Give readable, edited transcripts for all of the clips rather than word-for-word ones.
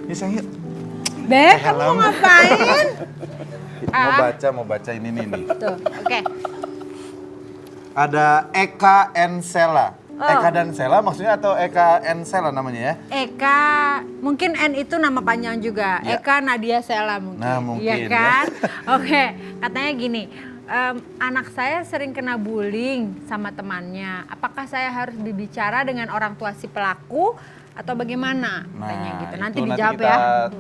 Ini sayang yuk. Beb, kamu mau ngapain? Mau baca ini nih. Tuh, oke. Ada Eka Ensela. Oh. Eka dan Sela maksudnya atau Eka Ensela namanya ya? Eka, mungkin N itu nama panjang juga. Ya. Eka Nadia Sela mungkin. Nah, mungkin, Iya kan? Oke, katanya gini. Anak saya sering kena bullying sama temannya. Apakah saya harus berbicara dengan orang tua si pelaku atau bagaimana? Katanya gitu. Nanti itu dijawab kita ya.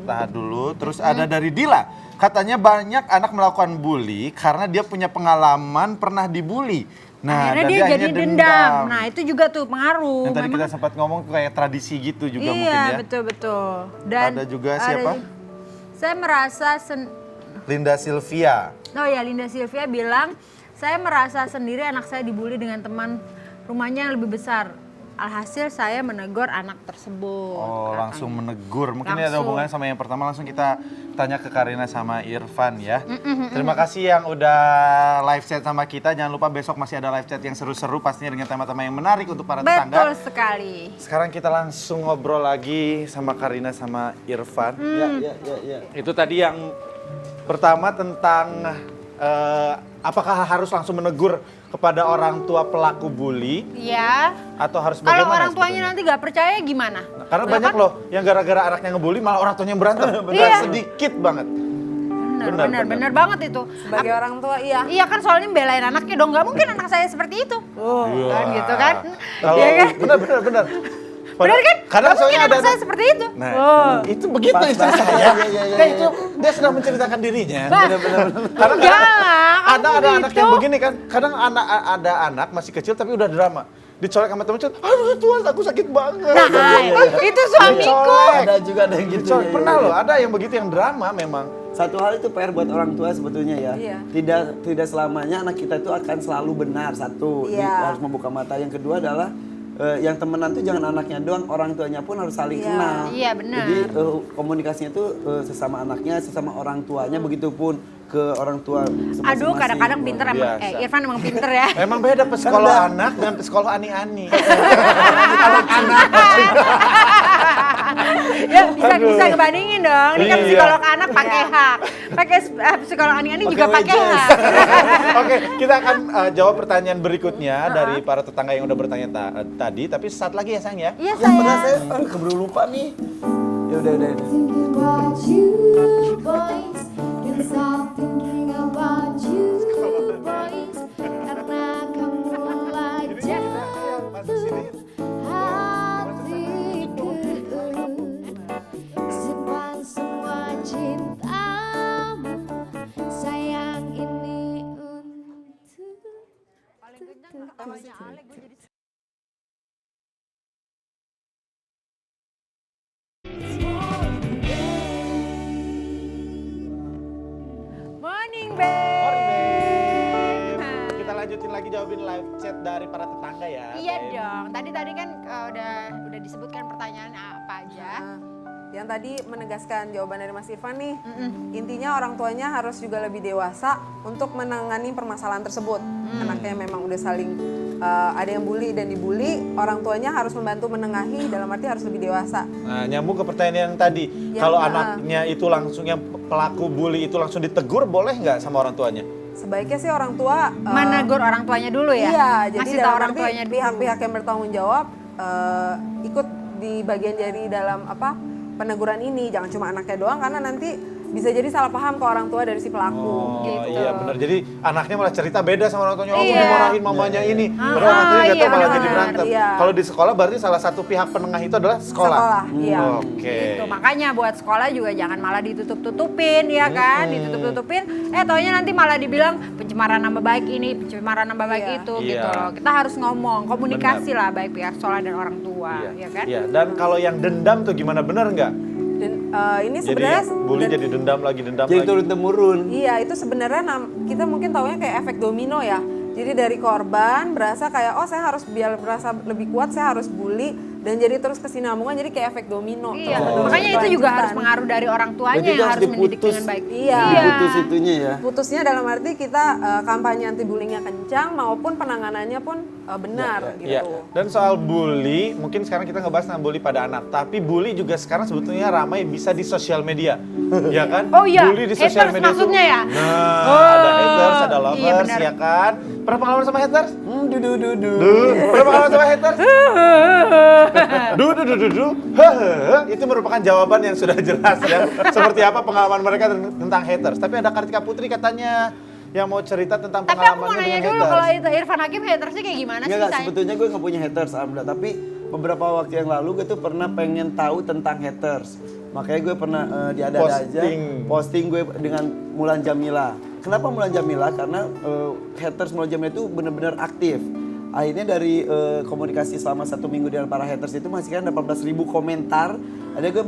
tahan dulu. Terus ada dari Dila. Katanya banyak anak melakukan bully karena dia punya pengalaman pernah dibully. Nah, Akhirnya dan dia jadi dendam. dendam. Nah, itu juga tuh pengaruh. Yang tadi kita sempat ngomong kayak tradisi gitu juga mungkin iya, ya. betul-betul. Dan Ada juga siapa? Saya merasa Linda Silvia. Oh ya, Linda Silvia bilang, saya merasa sendiri anak saya dibully dengan teman rumahnya yang lebih besar. Alhasil saya menegur anak tersebut. Oh, katanya. langsung menegur. Mungkin ini ada Langsung. hubungannya sama yang pertama. Langsung kita tanya ke Karina sama Irfan ya. Terima kasih yang udah live chat sama kita. Jangan lupa besok masih ada live chat yang seru-seru pastinya dengan tema-tema yang menarik untuk para tetangga. Betul sekali. Sekarang kita langsung ngobrol lagi sama Karina sama Irfan. Ya. Itu tadi yang pertama tentang apakah harus langsung menegur kepada orang tua pelaku bully Iya. atau harus Kalau bagaimana orang tuanya sebetulnya? nanti gak percaya gimana? Karena Ya banyak kan? loh yang gara-gara anaknya ngebully malah orang tuanya yang berantem. Iya. Sedikit banget. Benar banget itu. Sebagai orang tua, iya. Iya kan soalnya belain anaknya dong, nggak mungkin anak saya seperti itu. Kan gitu kan? Kalau Iya kan? benar. Benar kan? Kadang Nggak mungkin soalnya anak ada saya seperti itu. Nah, itu begitu istri saya. Nah, itu dia sedang menceritakan dirinya. Benar-benar. Karena Enggak lah, ada kamu anak gitu. yang begini kan. Kadang ada anak masih kecil tapi udah drama. Dicolek sama temen, aduh Tuhan aku sakit banget. Nah, itu suamiku. Dicolek. Ada juga ada yang gitu. Dicolek. ya, Pernah ya. loh, ada yang begitu yang drama memang. Satu hal itu PR buat orang tua sebetulnya ya. Iya. Tidak selamanya anak kita itu akan selalu benar. Satu, Iya. harus membuka mata. Yang kedua adalah yang temenan tuh jangan anaknya doang, orang tuanya pun harus saling Iya. kenal. Iya, benar. Jadi komunikasinya tuh sesama anaknya, sesama orang tuanya, begitupun ke orang tua. Aduh, kadang-kadang pinter emang. Biasa. Irfan emang pinter ya. Emang beda psikolog anak dengan psikolog ani-ani. Ya bisa ngebandingin dong. Ini kan Iya. psikolog anak pakai hak. Pakai psikolog ani-ani juga Pakai pakai wages. hak. Oke, kita akan jawab pertanyaan berikutnya dari para tetangga yang udah bertanya tadi. Tapi saat lagi ya sayang ya. Iya Yang pernah sayang. saya keburu lupa nih. Ya udah. Thinking about you, boys. Can't stop thinking about you, boys. Karena kamulah jantung hatiku. Simpan semua cintamu, sayang ini Morning, babe. Kita lanjutin lagi jawabin live chat dari para tetangga ya. Iya Babe. dong. Tadi kan udah disebutkan pertanyaan apa aja. Yang tadi menegaskan jawaban dari Mas Irfan nih, intinya orang tuanya harus juga lebih dewasa untuk menangani permasalahan tersebut. Anaknya memang udah saling ada yang bully dan dibully, orang tuanya harus membantu menengahi, dalam arti harus lebih dewasa. Nah, nyambung ke pertanyaan yang tadi. Yang Kalau mana? anaknya itu langsung yang pelaku bully itu langsung ditegur, boleh nggak sama orang tuanya? Sebaiknya sih orang tua Menegur orang tuanya dulu ya. Iya, jadi Ngasih tahu dalam orang arti tuanya dulu. pihak-pihak yang bertanggung jawab ikut di bagian dari dalam peneguran ini. Jangan cuma anaknya doang karena nanti bisa jadi salah paham ke orang tua dari si pelaku. Oh gitu. iya benar. Jadi anaknya malah cerita beda sama orang tuanya. Oh, Iya. dimarahin mamanya ini. Padahal orang tuanya nggak iya, tahu malah benar. jadi berantem. Iya. Kalau di sekolah berarti salah satu pihak penengah itu adalah sekolah. Iya. Oke. Gitu. Makanya buat sekolah juga jangan malah ditutup-tutupin ya kan, ditutup-tutupin. Taunya nanti malah dibilang pencemaran nama baik ini, pencemaran nama baik Iya. itu Iya. gitu loh. Kita harus ngomong, komunikasi lah baik pihak sekolah dan orang tua, ya kan? Iya. Dan kalau yang dendam tuh gimana, benar nggak? Dan ini Jadi sebenarnya bully jadi dendam lagi. Jadi turun-temurun. iya itu sebenarnya kita mungkin taunya kayak efek domino ya. Jadi dari korban berasa kayak oh saya harus biar berasa lebih kuat saya harus bully dan jadi terus kesinambungan, jadi kayak efek domino. Iya, terus makanya itu juga harus berkelanjutan. pengaruh dari orang tuanya Berarti itu yang harus harus mendidik diputus. dengan baik. Iya. Putus itunya ya. Putusnya dalam arti kita kampanye anti bullyingnya kencang maupun penanganannya pun benar Iya. gitu. Dan soal bully, mungkin sekarang kita ngebahas tentang bully pada anak. Tapi bully juga sekarang sebetulnya ramai bisa di sosial media, ya kan? Oh iya, Bully di sosial haters media maksudnya ya? Nah, ada haters, ada iya lovers, benar. ya kan? Pernah pengalaman sama haters? Dudu. Pernah pengalaman sama haters? Du. Itu merupakan jawaban yang sudah jelas ya. Seperti apa pengalaman mereka tentang haters. Tapi ada Kartika Putri katanya yang mau cerita tentang Tapi aku mau pengalamannya nanya dengan dulu haters. kalau itu Irfan Hakim hatersnya kayak gimana sih Enggak, Say? sebetulnya gue nggak punya haters, alhamdulillah. Tapi beberapa waktu yang lalu gue tuh pernah pengen tahu tentang haters. Makanya gue pernah diada-ada aja posting gue dengan Mulan Jamila. Kenapa Mulan Jamila? Karena haters Mulan Jamila itu benar-benar aktif. Akhirnya dari komunikasi selama 1 minggu dengan para haters itu masih kan 18.000 komentar. Ada gue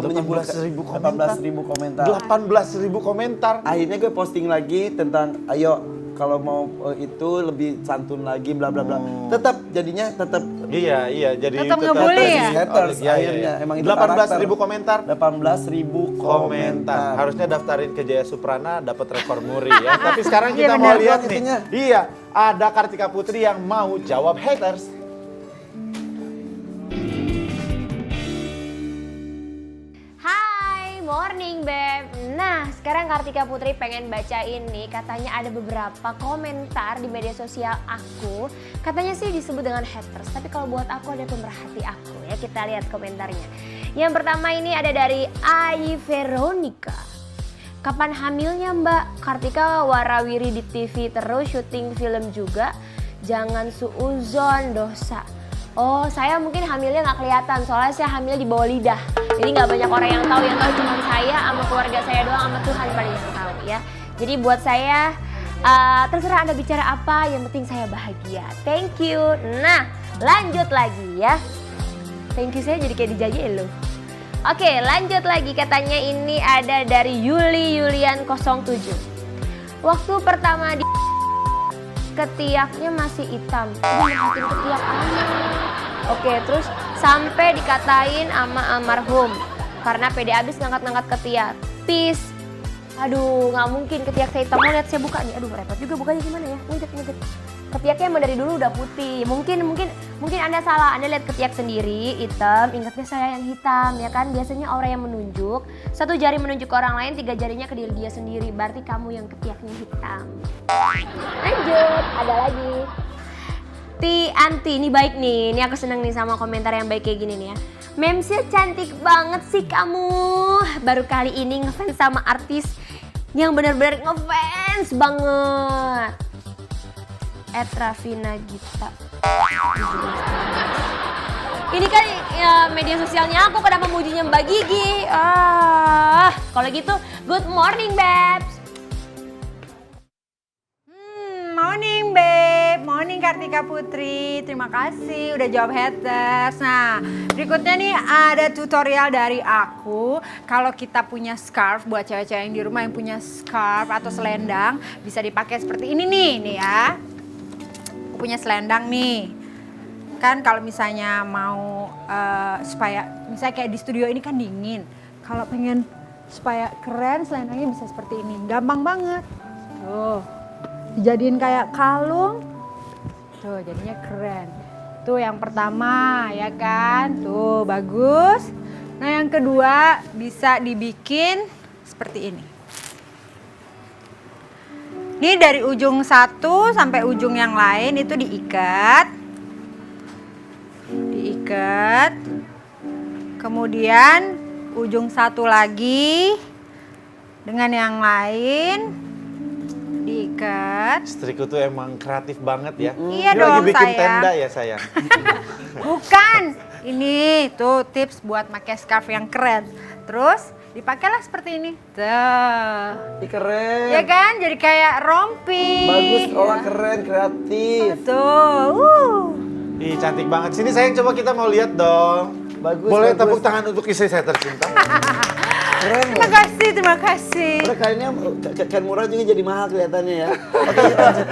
menyimpulkan 18.000 komentar. 18.000 komentar. 18.000 komentar. Akhirnya gue posting lagi tentang ayo kalau mau itu lebih santun lagi bla bla bla. Tetap jadinya tetap Iya, jadi Tetap ngebully ya? haters Iya, akhirnya. Emang itu 18.000 komentar. 18.000 Komentar. Harusnya daftarin ke Jaya Suprana dapat rekor muri ya. Tapi sekarang Iya, kita benar. mau lihat nih. Itunya. Iya, ada Kartika Putri yang mau jawab haters. Hai, morning Beb. Nah, sekarang Kartika Putri pengen bacain nih, katanya ada beberapa komentar di media sosial aku. Katanya sih disebut dengan haters, tapi kalau buat aku ada pemerhati aku ya. Kita lihat komentarnya. Yang pertama ini ada dari Ai Veronica. Kapan hamilnya Mbak? Kartika warawiri di TV terus, syuting film juga. Jangan suuzon, dosa. Oh, saya mungkin hamilnya nggak kelihatan, soalnya saya hamilnya di bawah lidah. Jadi nggak banyak orang yang tahu cuma saya sama keluarga saya doang, sama Tuhan paling yang tahu ya. Jadi buat saya, terserah Anda bicara apa, yang penting saya bahagia. Thank you. Nah, lanjut lagi ya. Thank you saya jadi kayak dijajain loh. Oke, lanjut lagi, katanya ini ada dari Yuli Yulian 07. Waktu pertama di ketiaknya masih hitam. Merhatiin ketiak amat. Oke, terus sampai dikatain sama almarhum karena pede abis ngangkat-ngangkat ketiak. Peace. Aduh, nggak mungkin ketiak saya hitam. Mau lihat saya buka nih. Aduh, repot juga bukanya gimana ya? Ngejet. Ketiaknya emang dari dulu udah putih. Mungkin Anda salah. Anda lihat ketiak sendiri hitam, ingatnya saya yang hitam ya kan. Biasanya orang yang menunjuk, 1 jari menunjuk ke orang lain, 3 jarinya ke diri dia sendiri. Berarti kamu yang ketiaknya hitam. Lanjut, ada lagi. Ti Anti, ini baik nih. Ini aku seneng nih sama komentar yang baik kayak gini nih ya. Memsnya cantik banget sih kamu. Baru kali ini ngefans sama artis yang benar-benar ngefans banget. @Rafina Gita. Ini kan ya, media sosialnya aku, kenapa mujinya Mbak Gigi? Kalau gitu good morning Babs. Morning Beb, morning Kartika Putri. Terima kasih udah jawab haters. Nah, berikutnya nih ada tutorial dari aku. Kalau kita punya scarf, buat cewek-cewek yang di rumah yang punya scarf atau selendang, bisa dipakai seperti ini nih ya. Aku punya selendang nih. Kan kalau misalnya mau supaya, misalnya kayak di studio ini kan dingin. Kalau pengen supaya keren, selendangnya bisa seperti ini. Gampang banget. Tuh. Dijadiin kayak kalung, tuh jadinya keren. Tuh yang pertama ya kan, tuh bagus. Nah yang kedua bisa dibikin seperti ini. Ini dari ujung satu sampai ujung yang lain itu diikat. Kemudian ujung satu lagi dengan yang lain diikat. Istriku tuh emang kreatif banget ya. Iya Ini dong, lagi bikin sayang. tenda ya sayang. Bukan, ini tuh tips buat pakai scarf yang keren. Terus dipakailah seperti ini. Tuh. Ih, keren. Ya kan, jadi kayak rompi. Bagus, olah keren, kreatif. Tuh. Ih cantik banget. Sini sayang, coba kita mau lihat dong. Bagus, Boleh bagus. tepuk tangan untuk istri saya tercinta. Keren Terima loh. kasih, terima kasih. Udah kainnya kain murah juga jadi mahal kelihatannya ya. Oke, kita lanjut.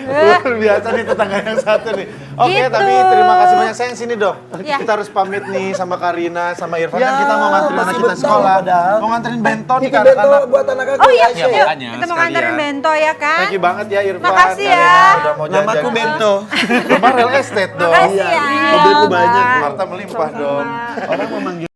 Luar biasa nih tetangga yang satu nih. Oke, Gitu. tapi terima kasih banyak. Sayang sini dong. Ya. Kita harus pamit nih sama Karina, sama Irfan. Ya, Kan kita mau nganterin anak masih kita bentar sekolah. padahal. Mau nganterin bento nih ke Bikin bento anak-anak. buat anak-anak. Oh iya, Ya, yuk. makanya, Kita mau nganterin sekalian. bento ya kan? Thank you banget ya Irfan. Makasih Karina, ya. Udah mau Namaku jajan. Bento. Rumah real estate dong. Makasih ya. Mobilku banyak. Harta melimpah dong. Orang memanggil